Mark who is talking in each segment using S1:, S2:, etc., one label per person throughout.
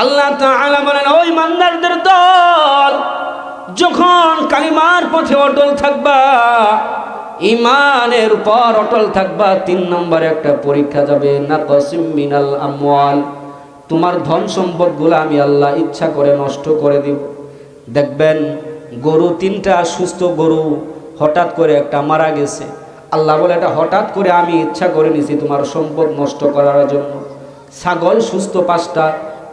S1: আল্লাহ তাআলা বলেন, ওই ইমানদারদের দল, যখন কালিমার পথে অটল থাকবা, ইমানের উপর অটল থাকবা, 3 নম্বরে একটা পরীক্ষা যাবে, নাকসিম মিনাল আমওয়াল, তোমার ধন সম্পদগুলো আমি আল্লাহ ইচ্ছা করে নষ্ট করে দিব। দেখবেন গরু 3টা সুস্থ গরু, হঠাৎ করে একটা মারা গেছে। আল্লাহ বলে, এটা হঠাৎ করে আমি ইচ্ছা করে নিছি তোমার সম্পদ নষ্ট করার জন্য। ছাগল সুস্থ 5টা,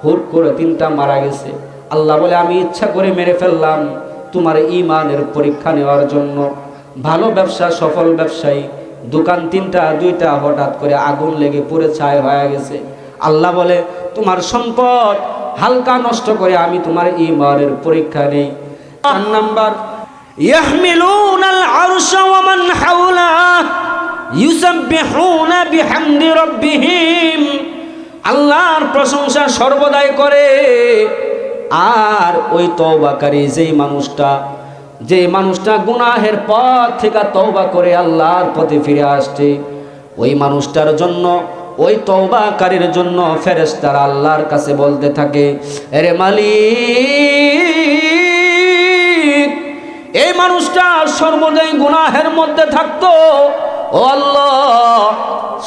S1: হুট করে 3টা মারা গেছে। আল্লাহ বলে, আমি ইচ্ছা করে মেরে ফেললাম তোমার ঈমানের পরীক্ষা নেওয়ার জন্য। ভালো ব্যবসা, সফল ব্যবসায়ী, দোকান 3টা, 2টা হঠাৎ করে আগুন লেগে পুড়ে ছাই হয়ে গেছে। আল্লাহ বলে, তোমার সম্পদ হালকা নষ্ট করে আমি তোমার ঈমানের পরীক্ষা নেই। 4 নাম্বার, ইয়াহমিলুনাল আরশা ওয়া মান হাওলাহু ইউসাব্বিহুনা বিহামদি রাব্বিহিম, আল্লাহর প্রশংসা সর্বদাই করে। আর ওই তওবাকারী যে মানুষটা গুনাহের পথ থেকে তওবা করে আল্লাহর পথে ফিরে আসছে, ওই মানুষটার জন্য, ওই তওবাকারীর জন্য ফেরেশতারা আল্লাহর কাছে বলতে থাকে, আরে মালিক, এই মানুষটা সর্বদাই গুনাহের মধ্যে থাকতো, ও আল্লাহ,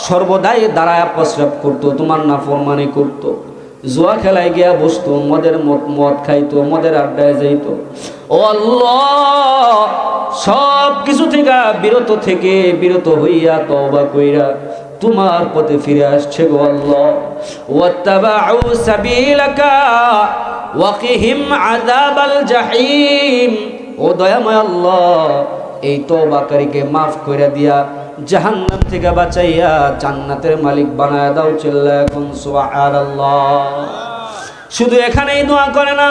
S1: সর্বদাই দাঁড়ায় প্রস্রাব করতো, তোমার নাফরমানি করতো, জুয়া খেলায় গিয়া বসতো, মদ খাইতো, মদের আড্ডায় যাইতো। ও আল্লাহ, সব কিছু থেকে বিরত হইয়া তওবা কইরা তোমার পথে ফিরে আসছে গো আল্লাহ। ওয়াত্তাবাউ সাবিলাকা ওয়াকিহিম আযাবাল জাহিম, ও দয়াময় আল্লাহ, এই তওবাকারীকে মাফ কইরা দিয়া জাহান্নাম থেকে বাঁচাইয়া জান্নাতের মালিক বানায় দাও। চিল্লায়া কোন সুবহানাল্লাহ। শুধু এখানেই দোয়া করে না,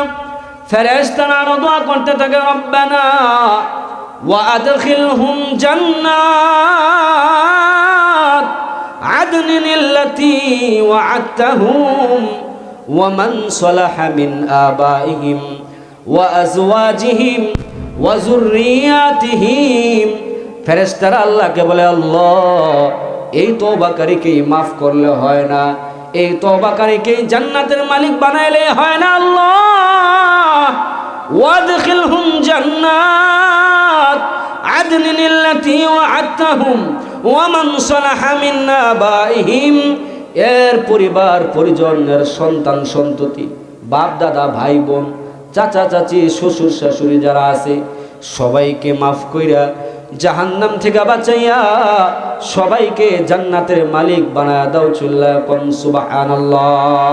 S1: ফেরেশতারা আরো দোয়া করতে থাকে, রব্বানা ওয়া আদখিলহুম জান্নাত আদনিন আল্লাতী ওয়া'আদতাহুম ওয়া মান সালাহা মিন আবাইহিম ওয়া আজওয়াজিহিম ওয়া যুররিয়াতিহিম। ফেরেশতারা আল্লাহকে বলে, আল্লাহ, এই তওবাকারীকে মাফ করলে হয় না, এই তওবাকারীকে জান্নাতের মালিক বানাইলে হয় না। আল্লাহ, ওয়াদখিলহুম জান্নাত আদনিন আল্লাতী ওয়া'আদতাহুম ওয়া মান সালাহা মিন আবাইহিম, এর পরিবার পরিজনের সন্তান সন্ততি, বাপ দাদা, ভাই বোন, চাচা চাচি, শ্বশুর শাশুড়ি যারা আছে, সবাইকে মাফ কইরা জাহান্নাম থেকে বাঁচাইয়া সবাইকে জান্নাতের মালিক বানায় দাও। চিল্লায়া কোন সুবহানাল্লাহ।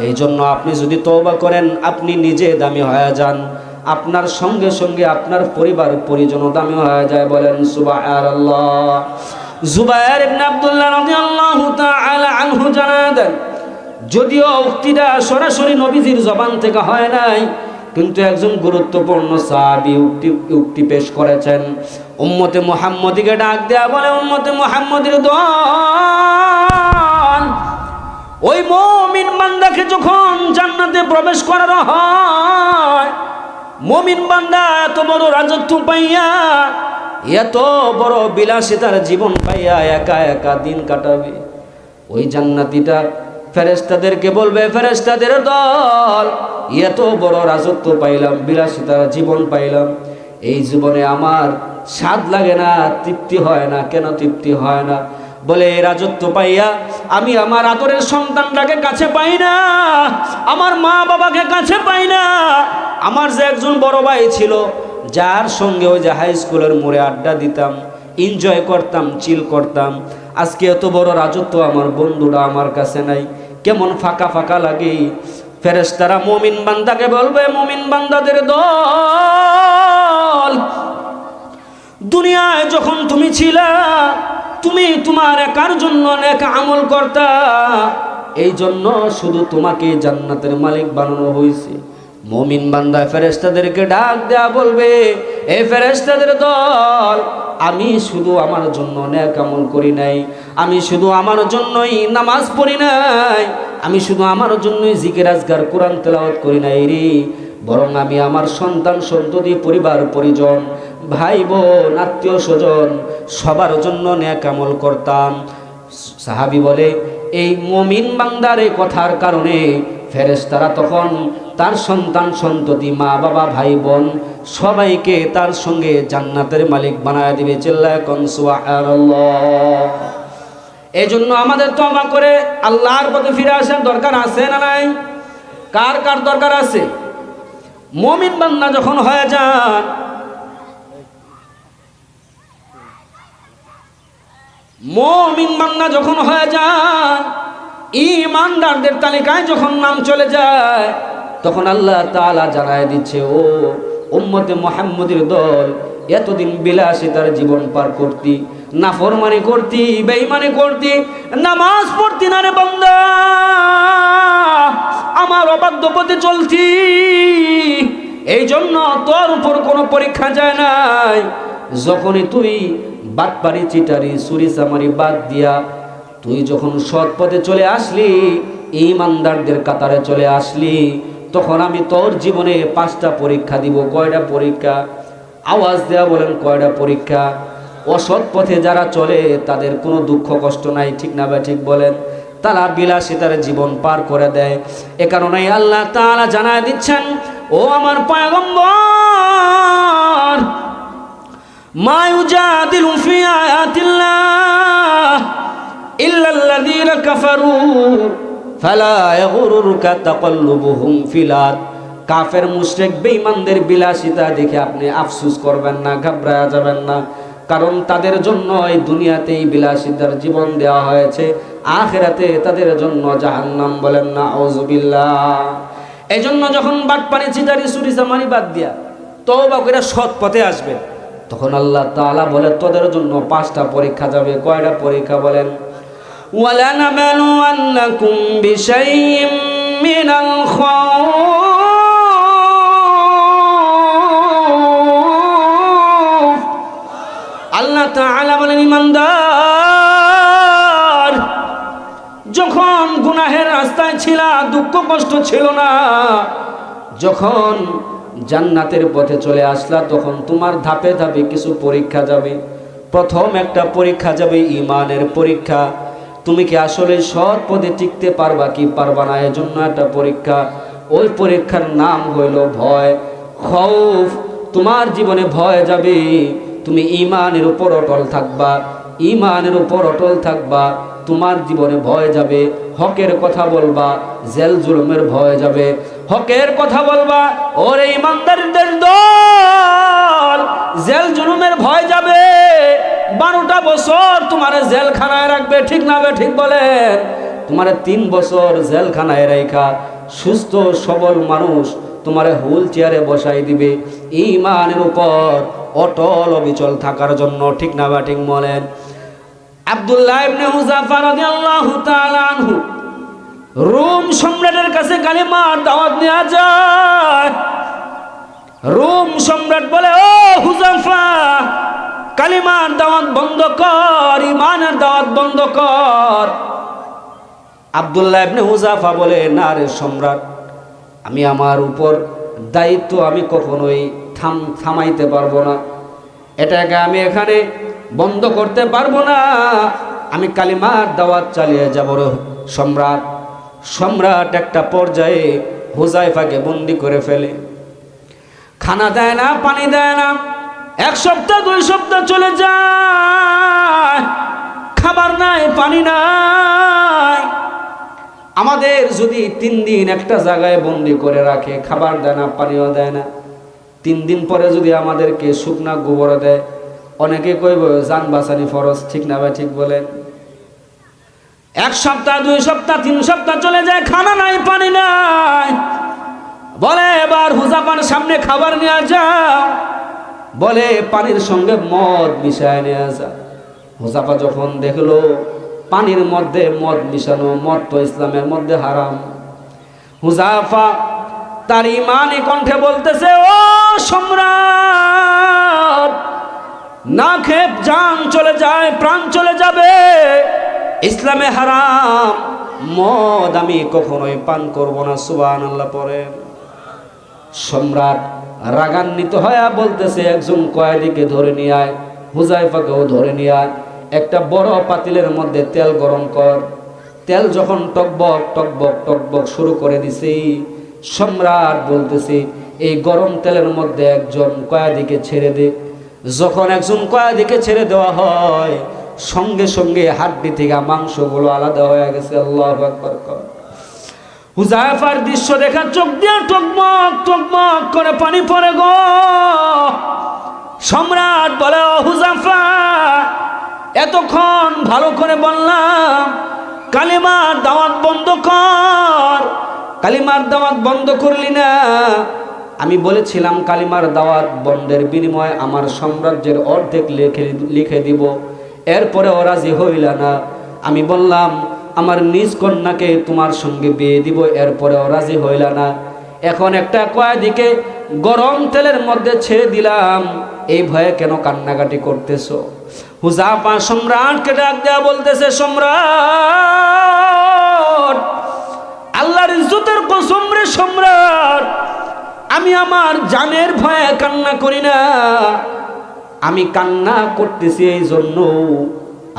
S1: এই জন্য আপনি যদি তওবা করেন, আপনি নিজে দামি হয়ে যান, আপনার সঙ্গে সঙ্গে আপনার পরিবার পরিজনও দামি হয়ে যায়। বলেন সুবহানাল্লাহ। জুবায়ের ইবনে আব্দুল্লাহ রাদিয়াল্লাহু তাআলা আনহু জানালেন, যদিও উক্তিটা সরাসরি নবীজির জবান থেকে হয় নাই, কিন্তু একজন গুরুত্বপূর্ণ সাহাবী উক্তি পেশ করেছেন। উম্মতে মুহাম্মদীকে ডাক দেয়া বলে, উম্মতে মুহাম্মদীর দল, ওই মুমিন বান্দাকে যখন জান্নাতে প্রবেশ করানো হয়, মুমিন বান্দা এত বড় রাজত্ব পাইয়া, এত বড় বিলাসিতার জীবন পাইয়া একা একা দিন কাটাবে, ওই জান্নাতীটা ফেরেশতাদেরকে বলবে, ফেরেশতাদের দল, এত বড় রাজত্ব পাইলাম, বিলাসিতার জীবন পাইলাম, এই জীবনে আমার স্বাদ লাগে না, তৃপ্তি হয় না। কেন তৃপ্তি হয় না? বলে, এই রাজত্ব পাইয়া আমি আমার আদরের সন্তানটাকে কাছে পাই না, আমার মা বাবাকে কাছে পাই না। আমার যে একজন বড় ভাই ছিল, যার সঙ্গে ওই যে হাই স্কুলের মোড়ে আড্ডা দিতাম, এনজয় করতাম, চিল করতাম, আজকে এত বড় রাজত্ব আমার বন্ধুরা আমার কাছে নাই, কেমন ফাঁকা ফাঁকা লাগে। ফেরেশতারা মুমিন বান্দাকে বলবে, মুমিন বান্দাদের দল, দুনিয়ায় যখন তুমি ছিলা, তুমি তোমার একার জন্য নেক আমল করতা, এই জন্য শুধু তোমাকে জান্নাতের মালিক বানানো হয়েছে। মুমিন বান্দা ফেরেশতাদেরকে ডাক দেয়া বলবে, এই ফেরেশতাদের দল, আমি শুধু আমার জন্য নেক আমল করি নাই, আমি শুধু আমার জন্যই নামাজ পড়ি নাই, আমি শুধু আমার জন্যই জিকির আজকার কোরআন তেলাওয়াত করি নাই রে, বরং আমি আমার সন্তান সন্ততি, পরিবার পরিজন, ভাই বোন, আত্মীয় স্বজন, সবার জন্য নেক আমল করতাম। সাহাবী বলে, এই মুমিন বান্দার এই কথার কারণে ফেরেশতারা তখন তার সন্তান সন্ততি মা বাবা ভাই বোন সবাইকে তার সঙ্গে জান্নাতের মালিক বানায় দিবে। চিল্লায় কোন সুবহানাল্লাহ। এই জন্য আমাদের তওবা করে আল্লাহর পথে ফিরে আসার দরকার আছে না নাই? কার কার দরকার আছে? মুমিন বান্দা যখন হয়ে যান, মুমিন বান্দা যখন হয়ে যান, ঈমানদারদের তালিকায় যখন নাম চলে যায়, তখন আল্লাহ তাআলা জানায় দিচ্ছে, ও উম্মতে মুহাম্মদের দল, এতদিন বিলাসিতার জীবন পার করতি, নাফরমানি করতি, বেঈমানি করতি, নামাজ পড়তি না রে বান্দা, আমার অবাধ্য পথে চলতি, এই জন্য তোর উপর কোনো পরীক্ষা যায় নাই। যখনই তুই বাটপারি চিটারি চুরি চামারি বাদ দিয়া তুই যখন সৎ পথে চলে আসলি, ঈমানদারদের কাতারে চলে আসলি, তখন আমি তোর জীবনে 5টা পরীক্ষা দিব। কয়টা পরীক্ষা? আওয়াজ দেয়া বলেন, কয়টা পরীক্ষা? অসৎ পথে যারা চলে তাদের কোনো দুঃখ কষ্ট নাই, ঠিক না বা ঠিক বলেন? তারা বিলাসিতার জীবন পার করে দেয়। এ কারণেই আল্লাহ তাআলা জানায় দিচ্ছেন, ও আমার পয়গম্বর, মা ইউজাদিলু ফি আয়াতিল্লাহ ইল্লাল্লাযীনা কাফারু ফালা ইয়াগুরুরকা তাকাল্লুবুহুম ফিল আরদ। কাফের মুশরিক বেঈমানদের বিলাসিতা দেখে আপনি আফসোস করবেন না, ঘাবড়ায়া যাবেন না, কারণ তাদের জন্য এই দুনিয়াতেই বিলাসিতার জীবন দেওয়া হয়েছে, আখিরাতে তাদের জন্য জাহান্নাম। বলেন না আউযুবিল্লাহ। এই জন্য যখন বাটপানি চিটারি চুরি চামারি বাদ দিয়া তওবা করে সৎ পথে আসবে, তখন আল্লাহ তাআলা বলে তোদের জন্য 5টা পরীক্ষা যাবে। কয়টা পরীক্ষা বলেন? ওয়ালানাবলুওয়ান্নাকুম বিশাইইম মিনাল খাউফ। আল্লাহ তাআলা বলেন, ঈমানদার, যখন গুনাহের রাস্তায় ছিলা, দুঃখ কষ্ট ছিল না, যখন জান্নাতের পথে চলে আসলা, তখন তোমার ধাপে ধাপে কিছু পরীক্ষা যাবে। প্রথম একটা পরীক্ষা যাবে ঈমানের পরীক্ষা। তুমি কি আসলে সৎ পথে টিকতে পারবা কি পারবা না, এজন্য একটা পরীক্ষা। ওই পরীক্ষার নাম হইল ভয়, খৌফ। তোমার জীবনে ভয় যাবে, তুমি ঈমানের উপর অটল থাকবা, ঈমানের উপর অটল থাকবা, তোমার জীবনে ভয় যাবে। হকের কথা বলবা, জেল জুলুমের ভয় যাবে। হকের কথা বলবা, ওরে ঈমানদারদের দল, জেল জুলুমের ভয় যাবে। 12টা বছর তোমারে জেলখানায় রাখবে, ঠিক না বে ঠিক বলেন? তোমারে 3 বছর জেলখানায় রাখা সুস্থ সবল মানুষ তোমারে হুইল চেয়ারে বসাই দিবে, ঈমানের উপর অটল অবিচল থাকার জন্য, ঠিক না বা ঠিক বলেন? আব্দুল্লাহ ইবনে হুযাফা রাদিয়াল্লাহু তাআলা আনহু রোম সম্রাটের কাছে কালিমার দাওয়াত নিয়ে যায়। রোম সম্রাট বলে, ও হুযাফা, কালিমার দাওয়াত বন্ধ কর, ঈমানের দাওয়াত বন্ধ কর। আব্দুল্লাহ ইবনে হুযাফা বলে, না রে সম্রাট, আমি আমার উপর দায়িত্ব আমি কখনোই থামাইতে পারবো না, এটাকে আমি এখানে বন্ধ করতে পারবো না, আমি কালিমার দাওয়াত চালিয়ে যাব রে সম্রাট। সম্রাট একটা পর্যায়ে হুযায়ফাকে বন্দি করে ফেলে, খানা দেয় না, পানি দেয় না। 1 সপ্তাহ 2 সপ্তাহ চলে যায়, খাবার নাই, পানি নাই। আমাদের যদি 3 দিন একটা জায়গায় বন্দি করে রাখে, খাবার দেয় না, পানিও দেয় না, 3 দিন পরে যদি আমাদেরকে শুকনা গোবর দেয়, অনেকে কইব জান বাঁচানি ফরজ, ঠিক না ভাই ঠিক বলেন? 1 সপ্তাহ 2 সপ্তাহ 3 সপ্তাহ চলে যায়, খানা নাই, পানি নাই। বলে, এবার হুযাফার সামনে খাবার নিয়ে যাও, বলে পানির সঙ্গে মদ মিশায় নিয়ে যা। হুযাফা যখন দেখলো পানির মধ্যে মদ মিশানো, মদ তো ইসলামের মধ্যে হারাম, হুযাফা তার ঈমানি কণ্ঠে বলতেছে, ও সম্রাট, না খেয়ে জান চলে যায়, প্রাণ চলে যাবে, ইসলামে হারাম, মদ আমি কখনোই পান করব না। সুবহানাল্লাহ পড়েন। সম্রাট রাগান্বিত হয়ে বলতেছে, একজন কয়েদিকে ধরে নিয়ে আয়, হুযায়ফাকেও ধরে নিয়ে আয়, একটা বড় পাতিলের মধ্যে তেল গরম কর, তেল যখন টকবক টকবক টকবক শুরু করে দিছে, সম্রাট বলতেছে এই গরম তেলের মধ্যে একজন কয়েদিকে ছেড়ে দে। যখন একজন কয়েদিকে ছেড়ে দেওয়া হয়, সঙ্গে সঙ্গে হাড্ডি থেকে মাংসগুলো আলাদা হয়ে গেছে। আল্লাহু আকবার। হুযায়ফার দৃশ্য দেখা চোখ দিয়ে টকবক টকবক করে পানি পড়ে গো। সম্রাট বলে, ও হুযায়ফা, এতক্ষণ ভালো করে বললাম কালিমার দাওয়াত বন্ধ কর, কালিমার দাওয়াত বন্ধ করলি না। আমি বলেছিলাম কালিমার দাওয়াত বন্ধের বিনিময়ে আমার সাম্রাজ্যের অর্ধেক লিখে দিব, এরপরে ও রাজি হইলা না। আমি বললাম আমার নিজ কন্যাকে তোমার সঙ্গে বিয়ে দিব, এরপরে ও রাজি হইলা না। এখন একটা কয়েদিকে গরম তেলের মধ্যে ছেড়ে দিলাম, এই ভয়ে কেন কান্নাকাটি করতেছো? হুযায়ফা সম্রাটকে ডাক দেয়া বলতেছে, সম্রাট, আল্লাহর ইজ্জতের কসম রে সম্রাট, আমি আমার জানের ভয়ে কান্না করি না। আমি কান্না করতেছি এই জন্য,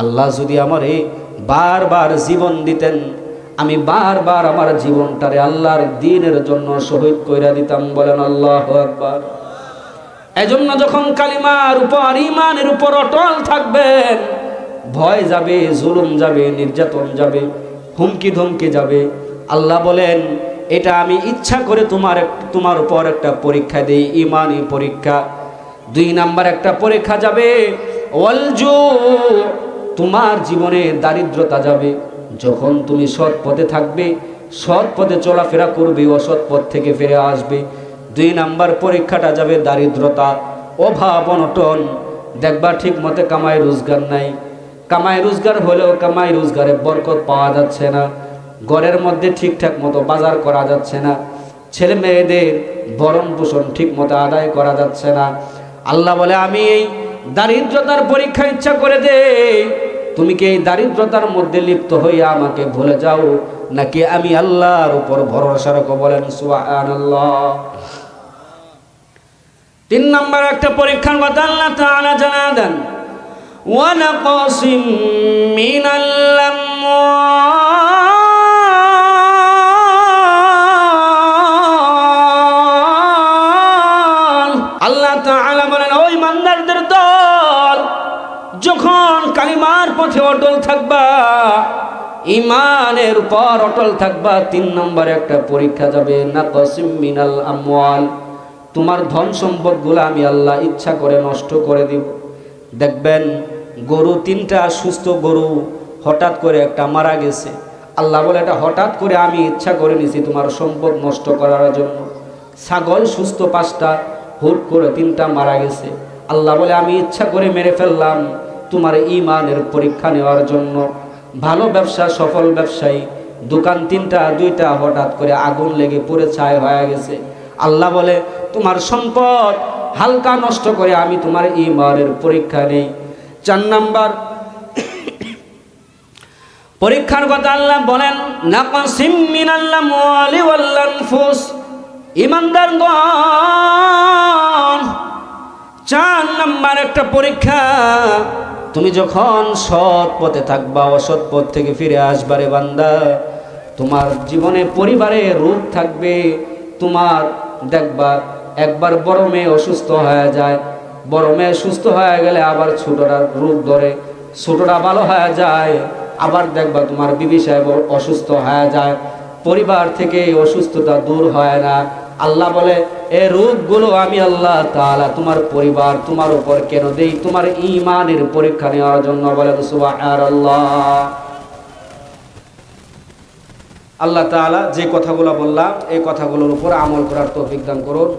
S1: আল্লাহ যদি আমারে বারবার জীবন দিতেন, আমি বারবার আমার জীবনটারে আল্লাহর দ্বীনের জন্য শহীদ কইরা দিতাম। বলেন আল্লাহু আকবার। এজন্য যখন কালিমার উপর ঈমানের উপর অটল থাকবেন, ভয় যাবে, জুলুম যাবে, নির্যাতন যাবে, হুমকি ধমকি যাবে। আল্লাহ বলেন এটা আমি ইচ্ছা করে তোমার উপর একটা পরীক্ষা দেই, ঈমানি পরীক্ষা। 2 নাম্বার একটা পরীক্ষা যাবে ওয়ালজু, তোমার জীবনে দারিদ্রতা যাবে। যখন তুমি সৎ পথে থাকবে, সৎ পথে চলাফেরা করবে, অসৎ পথ থেকে ফিরে আসবে। 2 নাম্বার পরীক্ষাটা যাবে দারিদ্রতা, অভাব অনটন। দেখবা ঠিক মতে কামাই রোজগার নাই, কামাই রোজগার হলেও কামাই রোজগারে বরকত পাওয়া যাচ্ছে না, ঘরের মধ্যে ঠিকঠাক মতো বাজার করা যাচ্ছে না, ছেলে মেয়েদের ভরণ পোষণ ঠিক মতো আদায় করা যাচ্ছে না। আল্লাহ বলে আমি এই দারিদ্রতার পরীক্ষা ইচ্ছা করে দেই, তুমি কি এই দারিদ্রতার মধ্যে লিপ্ত হইয়া আমাকে ভুলে যাও, নাকি আমি আল্লাহর উপর ভরসা রাখো? বলেন সুবহানাল্লাহ। 3 নাম্বার একটা পরীক্ষার কথা আল্লাহ তাআলা জানা দেন, ওয়া নাকাসিম মিনাল আমওয়াল। আল্লাহ তাআলা বলেন ওই ইমানদারদের দল, যখন কালিমার পথে অটল থাকবা, ঈমানের উপর অটল থাকবা, 3 নম্বরে একটা পরীক্ষা যাবে নাকাসিম মিনাল আমওয়াল, তোমার ধন সম্পদগুলো আমি আল্লাহ ইচ্ছা করে নষ্ট করে দিব। দেখবেন গরু 3টা সুস্থ গরু, হঠাৎ করে একটা মারা গেছে। আল্লাহ বলে এটা হঠাৎ করে আমি ইচ্ছা করে নিছি তোমার সম্পদ নষ্ট করার জন্য। ছাগল সুস্থ 5টা, হুট করে 3টা মারা গেছে। আল্লাহ বলে আমি ইচ্ছা করে মেরে ফেললাম তোমার ঈমানের পরীক্ষা নেওয়ার জন্য। ভালো ব্যবসা, সফল ব্যবসায়ী, দোকান 3টা 2টা হঠাৎ করে আগুন লেগে পুড়ে ছাই হয়ে গেছে। আল্লাহ বলে তোমার সম্পদ হালকা নষ্ট করে আমি তোমার ঈমানের পরীক্ষা নেই। 4 নাম্বার পরীক্ষার কথা আল্লাহ বলেন নাকাসিম মিনাল আমওয়ালি ওয়াল আনফুস। ঈমানদারগণ, 4 নাম্বার একটা পরীক্ষা, তুমি যখন সৎ পথে থাকবা, অসৎ পথ থেকে ফিরে আসবারে বান্দা, তোমার জীবনে পরিবারে রোগ থাকবে। তোমার দেখবা একবার বড় মেয়ে অসুস্থ হয়ে যায়, বড় মেয়ে সুস্থ হয়ে গেলে আবার ছোটরা রোগ ধরে, ছোটরা ভালো হয়ে যায়, আবার দেখবা তোমার বিবি সাহেব অসুস্থ হয়ে যায়, পরিবার থেকে অসুস্থতা দূর হয় না। আল্লাহ বলে এই রোগগুলো আমি আল্লাহ তাআলা তোমার পরিবার, তোমার উপর কেন দেই? তোমার ঈমানের পরীক্ষা নেওয়ার জন্য। বলে সুবহানাল্লাহ। আল্লাহ তাআলা যে কথাগুলো বললাম এই কথাগুলোর উপর আমল করার তৌফিক দান করুন।